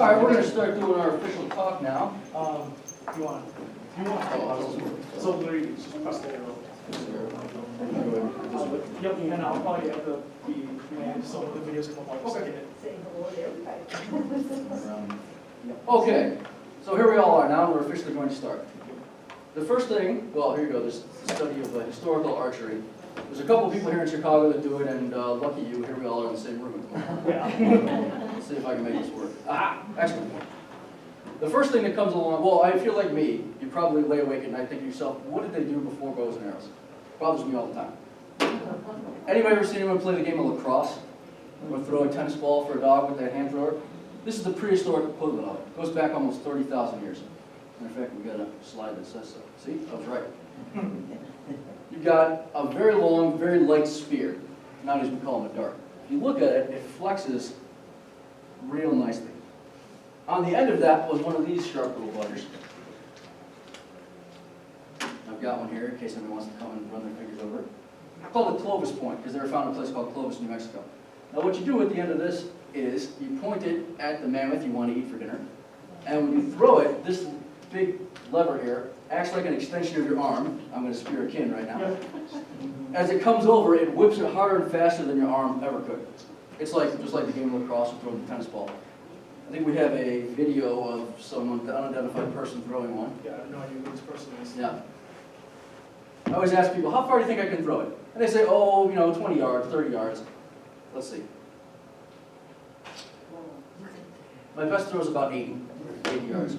All right, we're going to start doing our official talk now. You want? So there you just press the arrow. Yep, and I'll probably have the command so the videos come up like a second. Say hello to everybody. Okay, so here we all are now, and we're officially going to start. The first thing, well, here you go, this study of historical archery. There's a couple people here in Chicago that do it, and lucky you, here we all are in the same room. Yeah. Let's see if I can make this work. Ah, excellent. The first thing that comes along, well, I feel like me, you probably lay awake at night thinking to yourself, what did they do before bows and arrows? It bothers me all the time. Anybody ever seen anyone play the game of lacrosse? Or throw a tennis ball for a dog with that hand thrower? This is the prehistoric equivalent of it. It goes back almost 30,000 years. In fact, we got a slide that says so. See, I was right. You've got a very long, very light spear. Nowadays we call them a dart. If you look at it, it flexes real nicely. On the end of that was one of these sharp little buggers. I've got one here in case anyone wants to come and run their fingers over it. I call it Clovis Point because they were found in a place called Clovis, New Mexico. Now what you do at the end of this is you point it at the mammoth you want to eat for dinner, and when you throw it, this big lever here acts like an extension of your arm. I'm going to spear a kin right now. As it comes over, it whips it harder and faster than your arm ever could. It's like just like the game of lacrosse or throwing the tennis ball. I think we have a video of someone, the unidentified person, throwing one. Yeah, I have no idea who this person is. Yeah. I always ask people, how far do you think I can throw it? And they say, oh, 20 yards, 30 yards. Let's see. My best throw is about 80 yards.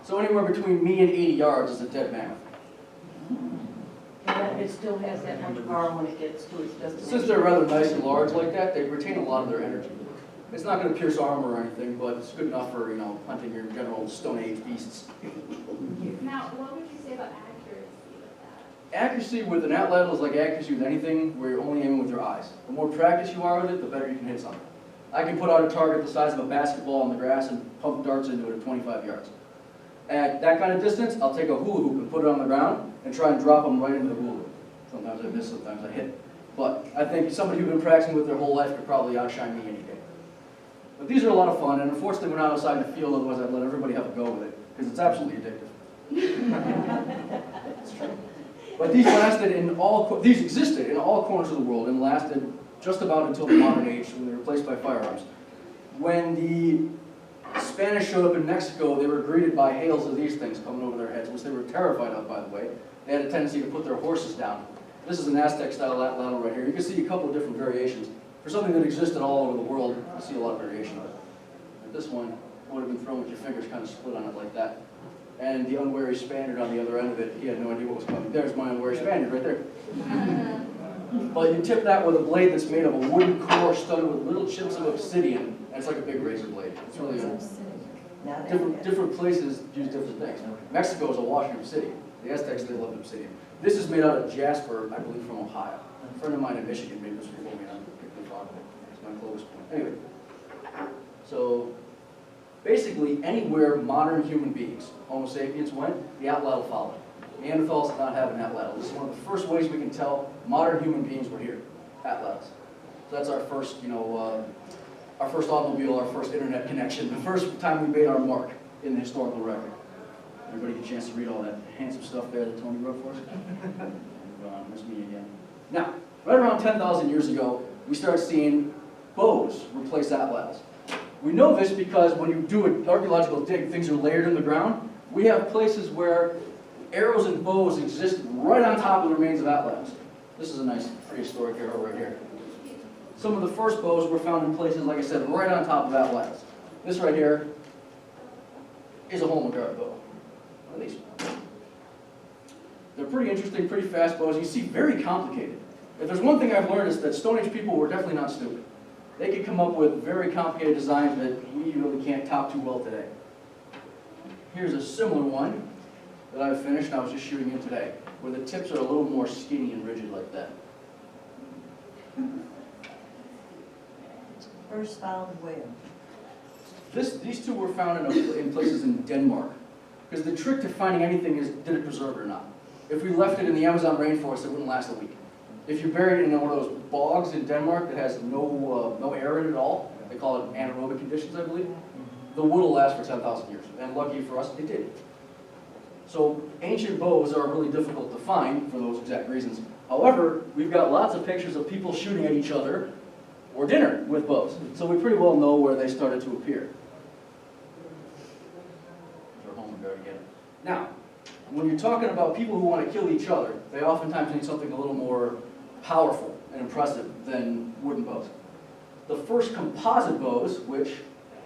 So anywhere between me and 80 yards is a dead mammoth. And it still has that much power when it gets to its destination. Since they're rather nice and large like that, they retain a lot of their energy. It's not going to pierce armor or anything, but it's good enough for, hunting your general Stone Age beasts. Now, what would you say about accuracy with that? Accuracy with an atlatl is like accuracy with anything where you're only aiming with your eyes. The more practice you are with it, the better you can hit something. I can put out a target the size of a basketball on the grass and pump darts into it at 25 yards. At that kind of distance, I'll take a hula hoop and put it on the ground and try and drop them right into the hula hoop. Sometimes I miss, sometimes I hit. But I think somebody who's been practicing with their whole life could probably outshine me any day. But these are a lot of fun, and unfortunately we're not outside in the field, otherwise I'd let everybody have a go with it, because it's absolutely addictive. It's true. But these these existed in all corners of the world and lasted just about until the modern age when they were replaced by firearms. When the Spanish showed up in Mexico, they were greeted by hails of these things coming over their heads, which they were terrified of, by the way. They had a tendency to put their horses down. This is an Aztec-style atlatl right here. You can see a couple of different variations. For something that existed all over the world, you see a lot of variation of it. And this one would have been thrown with your fingers kind of split on it like that. And the unwary Spaniard on the other end of it, he had no idea what was coming. There's my unwary Spaniard right there. But you tip that with a blade that's made of a wooden core studded with little chips of obsidian, and it's like a big razor blade. It's really different places use different things. Mexico is awash in obsidian. The Aztecs, they loved obsidian. This is made out of jasper, I believe, from Ohio. A friend of mine in Michigan made this for me, and I picked it off. It's my Clovis Point. Anyway, so basically anywhere modern human beings, Homo sapiens, went, the atlatl followed. Neanderthals did not have an atlatl. This is one of the first ways we can tell modern human beings were here. Atlatls. So that's our first, our first automobile, our first internet connection, the first time we made our mark in the historical record. Everybody get a chance to read all that handsome stuff there that Tony wrote for us? There's me again. Now, right around 10,000 years ago, we start seeing bows replace atlatls. We know this because when you do an archaeological dig, things are layered in the ground. We have places where arrows and bows exist right on top of the remains of atlatls. This is a nice prehistoric arrow right here. Some of the first bows were found in places, like I said, right on top of atlatls. This right here is a Holmgard bow. One of these. They're pretty interesting, pretty fast bows. You see, very complicated. If there's one thing I've learned is that Stone Age people were definitely not stupid. They could come up with very complicated designs that we really can't top too well today. Here's a similar one that I've finished, and I was just shooting in today, where the tips are a little more skinny and rigid like that. First found where? These two were found in places in Denmark. Because the trick to finding anything is, did it preserve it or not? If we left it in the Amazon rainforest, it wouldn't last a week. If you bury it in one of those bogs in Denmark that has no air in it at all, they call it anaerobic conditions, I believe, the wood will last for 10,000 years. And lucky for us, it did. So ancient bows are really difficult to find for those exact reasons. However, we've got lots of pictures of people shooting at each other or dinner with bows. So we pretty well know where they started to appear. They're home and guard again. Now, when you're talking about people who want to kill each other, they oftentimes need something a little more powerful and impressive than wooden bows. The first composite bows, which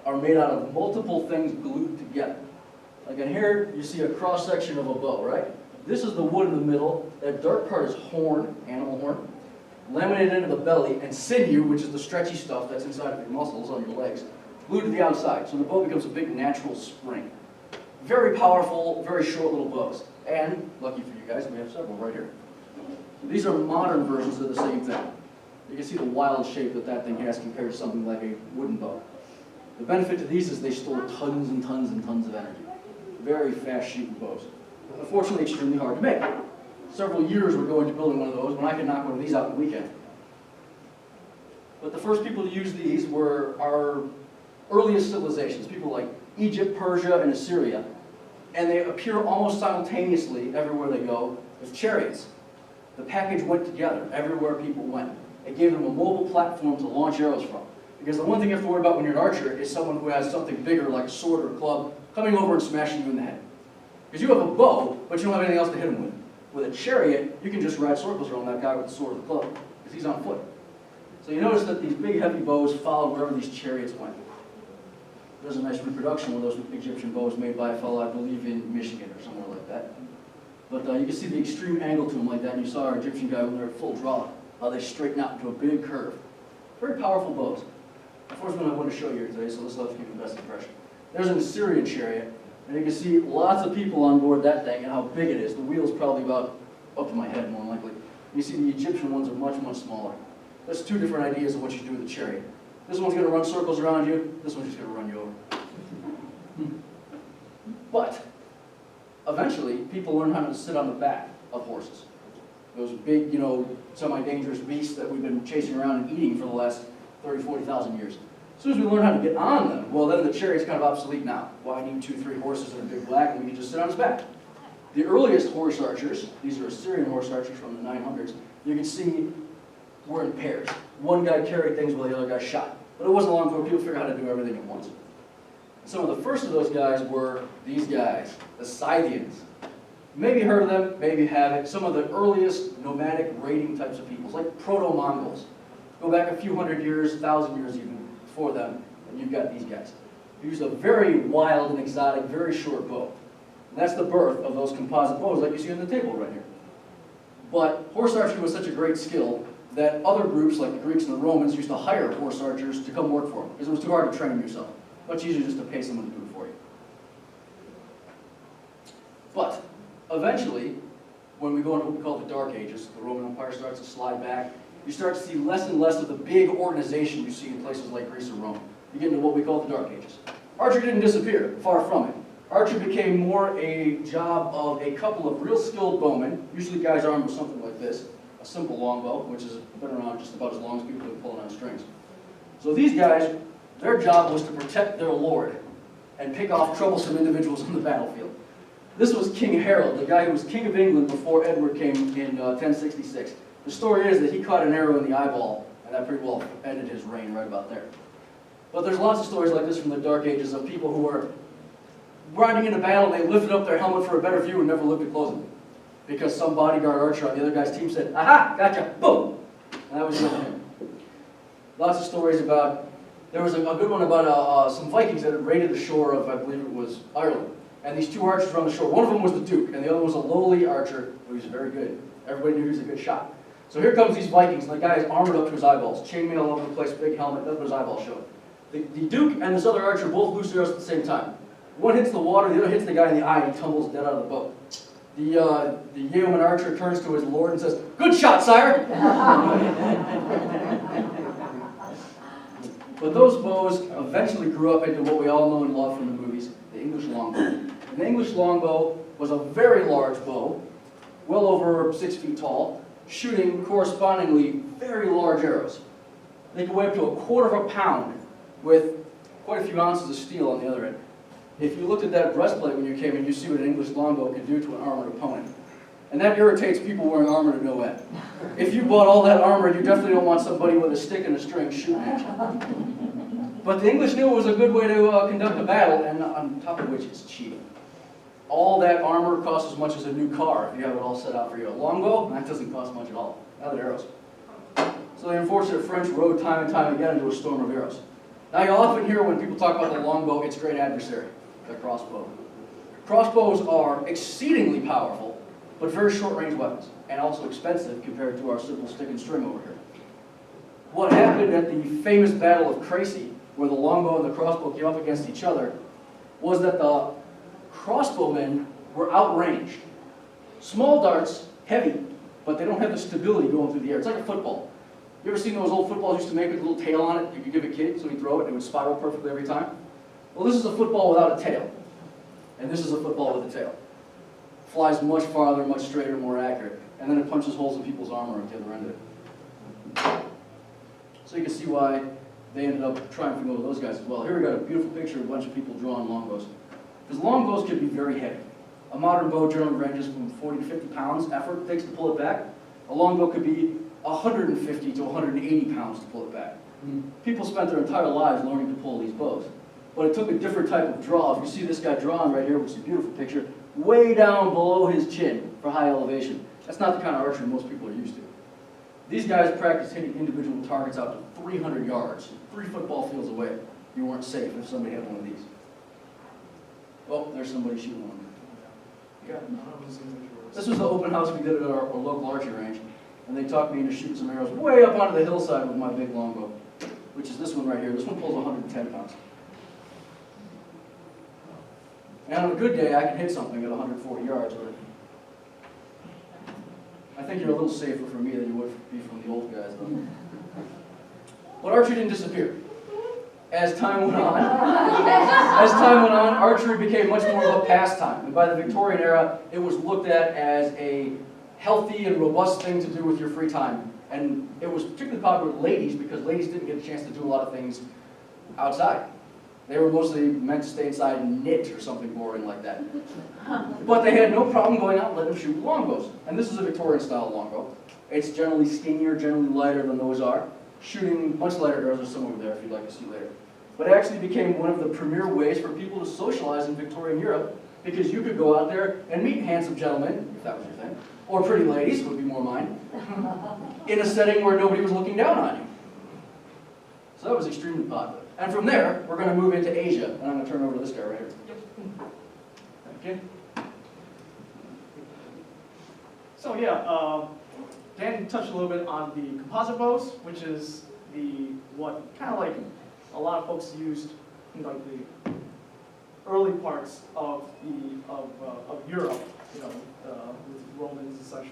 are made out of multiple things glued together. Like in here, you see a cross-section of a bow, right? This is the wood in the middle. That dark part is horn, animal horn, laminated into the belly, and sinew, which is the stretchy stuff that's inside of your muscles on your legs, glued to the outside. So the bow becomes a big natural spring. Very powerful, very short little bows. And, lucky for you guys, we have several right here. These are modern versions of the same thing. You can see the wild shape that that thing has compared to something like a wooden bow. The benefit to these is they store tons and tons and tons of energy. Very fast shooting bows. Unfortunately, extremely hard to make. Several years would go into building one of those when I could knock one of these out in a weekend. But the first people to use these were our earliest civilizations, people like Egypt, Persia, and Assyria. And they appear almost simultaneously everywhere they go with chariots. The package went together everywhere people went. It gave them a mobile platform to launch arrows from. Because the one thing you have to worry about when you're an archer is someone who has something bigger like a sword or a club coming over and smashing you in the head. Because you have a bow, but you don't have anything else to hit him with. With a chariot, you can just ride circles around that guy with the sword or the club, because he's on foot. So you notice that these big heavy bows followed wherever these chariots went. There's a nice reproduction of those Egyptian bows made by a fellow, I believe, in Michigan or somewhere like that. But you can see the extreme angle to them like that, and you saw our Egyptian guy when they're at full draw, how they straighten out into a big curve. Very powerful bows. The first one I want to show you here today, so let's let you give the best impression. There's an Assyrian Chariot, and you can see lots of people on board that thing and how big it is. The wheel's probably about up to my head, more likely. You see the Egyptian ones are much, much smaller. That's two different ideas of what you do with a chariot. This one's going to run circles around you, this one's just going to run you over. But eventually, people learn how to sit on the back of horses. Those big, semi-dangerous beasts that we've been chasing around and eating for the last 30, 40,000 years. As soon as we learn how to get on them, well, then the chariot's kind of obsolete now. Why need 2, 3 horses and a big black when we can just sit on his back? The earliest horse archers, these are Assyrian horse archers from the 900s, you can see were in pairs. One guy carried things while the other guy shot. But it wasn't long before people figured out how to do everything at once. Some of the first of those guys were these guys, the Scythians. Maybe you heard of them, maybe you haven't. Some of the earliest nomadic raiding types of peoples, like proto-Mongols. Go back a few hundred years, 1,000 years even, before them, and you've got these guys. They used a very wild and exotic, very short bow. And that's the birth of those composite bows like you see on the table right here. But horse archery was such a great skill that other groups, like the Greeks and the Romans, used to hire horse archers to come work for them, because it was too hard to train them yourself. Much easier just to pay someone to do it for you. But eventually, when we go into what we call the Dark Ages, the Roman Empire starts to slide back, you start to see less and less of the big organization you see in places like Greece or Rome. You get into what we call the Dark Ages. Archery didn't disappear, far from it. Archery became more a job of a couple of real skilled bowmen, usually guys armed with something like this, a simple longbow, which has been around just about as long as people have been pulling on strings. So these guys, their job was to protect their lord and pick off troublesome individuals on the battlefield. This was King Harald, the guy who was king of England before Edward came in 1066. The story is that he caught an arrow in the eyeball, and that pretty well ended his reign right about there. But there's lots of stories like this from the Dark Ages of people who were riding into battle, they lifted up their helmet for a better view and never looked at closing. Because some bodyguard archer on the other guy's team said, "Aha, gotcha, boom!" And that was the end of him. Lots of stories about, there was a good one about some Vikings that had raided the shore of, I believe it was Ireland. And these two archers were on the shore. One of them was the Duke, and the other was a lowly archer who was very good. Everybody knew he was a good shot. So here comes these Vikings, and the guy is armored up to his eyeballs, chainmail all over the place, big helmet, nothing but his eyeballs showed. The Duke and this other archer both loose arrows at the same time. One hits the water, the other hits the guy in the eye, and he tumbles dead out of the boat. The yeoman archer turns to his lord and says, "Good shot, sire!" But those bows eventually grew up into what we all know and love from the movies, the English longbow. And the English longbow was a very large bow, well over 6 feet tall, shooting correspondingly very large arrows. They could weigh up to 1/4 of a pound with quite a few ounces of steel on the other end. If you looked at that breastplate when you came in, you see what an English longbow could do to an armored opponent. And that irritates people wearing armor to no end. If you bought all that armor, you definitely don't want somebody with a stick and a string shooting at you. But the English knew it was a good way to conduct a battle, and on top of which it's cheap. All that armor costs as much as a new car if you have it all set out for you. A longbow, that doesn't cost much at all. Now they're arrows. So the unfortunate French rode time and time again into a storm of arrows. Now you'll often hear when people talk about the longbow, its great adversary, the crossbow. Crossbows are exceedingly powerful, but very short-range weapons, and also expensive compared to our simple stick and string over here. What happened at the famous Battle of Crecy, where the longbow and the crossbow came up against each other, was that the crossbowmen were outranged. Small darts, heavy, but they don't have the stability going through the air. It's like a football. You ever seen those old footballs used to make with a little tail on it? You could give a kid, so he'd throw it, and it would spiral perfectly every time. Well, this is a football without a tail, and this is a football with a tail. Flies much farther, much straighter, more accurate, and then it punches holes in people's armor at the other end of it. So you can see why they ended up triumphing over those guys as well. Here we got a beautiful picture of a bunch of people drawing longbows. Because longbows can be very heavy. A modern bow generally ranges from 40 to 50 pounds effort it takes to pull it back. A longbow could be 150 to 180 pounds to pull it back. People spent their entire lives learning to pull these bows. But it took a different type of draw. If you see this guy drawing right here, which is a beautiful picture, way down below his chin for high elevation. That's not the kind of archery most people are used to. These guys practice hitting individual targets out to 300 yards, 3 football fields away. You weren't safe if somebody had one of these. Oh, there's somebody shooting one. Yeah, This was the open house we did at our local archery range, and they talked me into shooting some arrows way up onto the hillside with my big longbow, which is this one right here. This one pulls 110 pounds. And on a good day, I can hit something at 140 yards with it. I think you're a little safer from me than you would be from the old guys, though. But archery didn't disappear. As time went on, archery became much more of a pastime. And by the Victorian era, it was looked at as a healthy and robust thing to do with your free time. And it was particularly popular with ladies because ladies didn't get a chance to do a lot of things outside. They were mostly meant to stay inside and knit or something boring like that. But they had no problem going out and letting them shoot with longbows. And this is a Victorian-style longbow. It's generally skinnier, generally lighter than those are. Shooting much lighter arrows. There's some over there if you'd like to see later. But it actually became one of the premier ways for people to socialize in Victorian Europe because you could go out there and meet handsome gentlemen, if that was your thing, or pretty ladies, would be more mine, in a setting where nobody was looking down on you. So that was extremely popular. And from there, we're going to move into Asia, and I'm going to turn over to this guy right here. Thank you. So yeah, Dan touched a little bit on the composite bows, which is what kind of like a lot of folks used in like the early parts of Europe, you know, with Romans and such.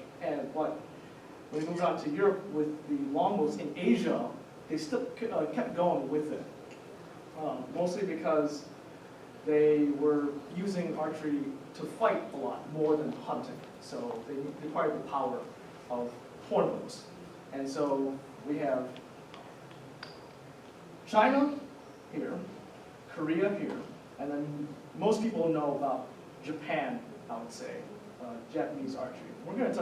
But when we moved on to Europe with the longbows in Asia, they still kept going with it, mostly because they were using archery to fight a lot more than hunting. So they required the power of hornbows. And so we have China here, Korea here, and then most people know about Japan, I would say, Japanese archery. We're going to touch